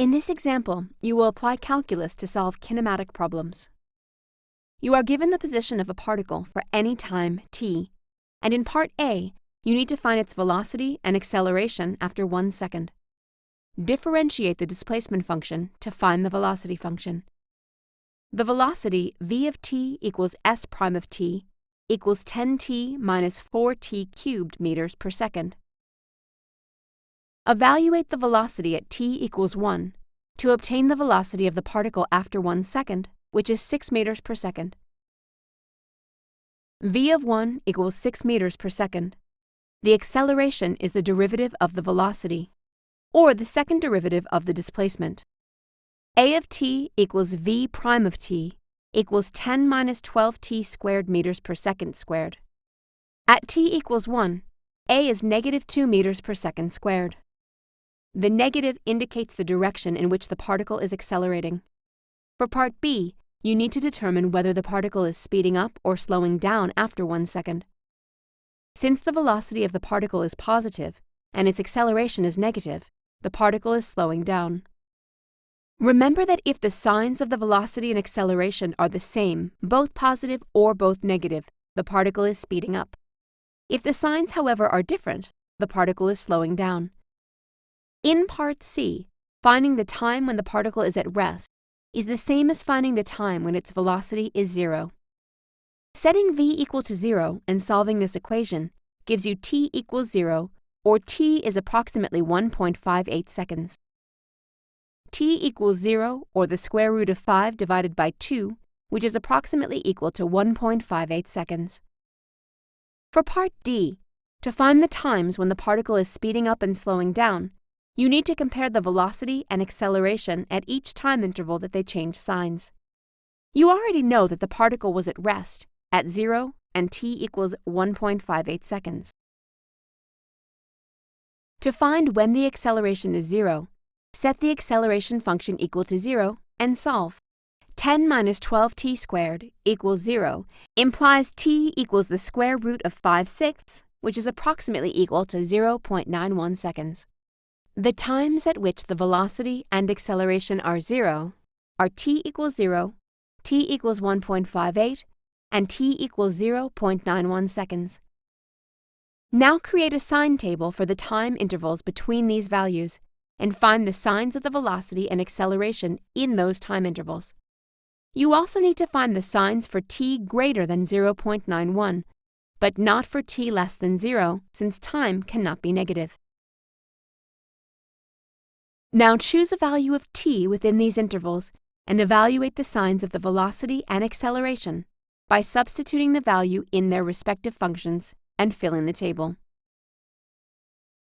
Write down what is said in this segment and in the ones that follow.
In this example, you will apply calculus to solve kinematic problems. You are given the position of a particle for any time t, and in part A, you need to find its velocity and acceleration after 1 second. Differentiate the displacement function to find the velocity function. The velocity v of t equals s prime of t equals 10t minus 4t cubed meters per second. Evaluate the velocity at t equals 1 to obtain the velocity of the particle after 1 second, which is 6 meters per second. V of 1 equals 6 meters per second. The acceleration is the derivative of the velocity, or the second derivative of the displacement. A of t equals v prime of t equals 10 minus 12t squared meters per second squared. At t equals 1, a is negative 2 meters per second squared. The negative indicates the direction in which the particle is accelerating. For part B, you need to determine whether the particle is speeding up or slowing down after 1 second. Since the velocity of the particle is positive and its acceleration is negative, the particle is slowing down. Remember that if the signs of the velocity and acceleration are the same, both positive or both negative, the particle is speeding up. If the signs, however, are different, the particle is slowing down. In part C, finding the time when the particle is at rest is the same as finding the time when its velocity is 0. Setting v equal to 0 and solving this equation gives you t equals 0, or t is approximately 1.58 seconds. T equals 0, or the square root of 5 divided by 2, which is approximately equal to 1.58 seconds. For part D, to find the times when the particle is speeding up and slowing down, you need to compare the velocity and acceleration at each time interval that they change signs. You already know that the particle was at rest, at 0, and t equals 1.58 seconds. To find when the acceleration is 0, set the acceleration function equal to 0 and solve. 10 minus 12t squared equals 0 implies t equals the square root of 5/6, which is approximately equal to 0.91 seconds. The times at which the velocity and acceleration are 0 are t equals 0, t equals 1.58, and t equals 0.91 seconds. Now create a sign table for the time intervals between these values and find the signs of the velocity and acceleration in those time intervals. You also need to find the signs for t greater than 0.91, but not for t less than 0, since time cannot be negative. Now choose a value of t within these intervals and evaluate the signs of the velocity and acceleration by substituting the value in their respective functions and filling the table.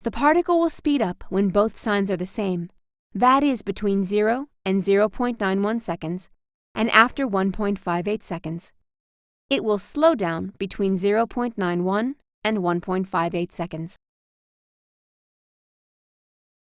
The particle will speed up when both signs are the same, that is between 0 and 0.91 seconds, and after 1.58 seconds. It will slow down between 0.91 and 1.58 seconds.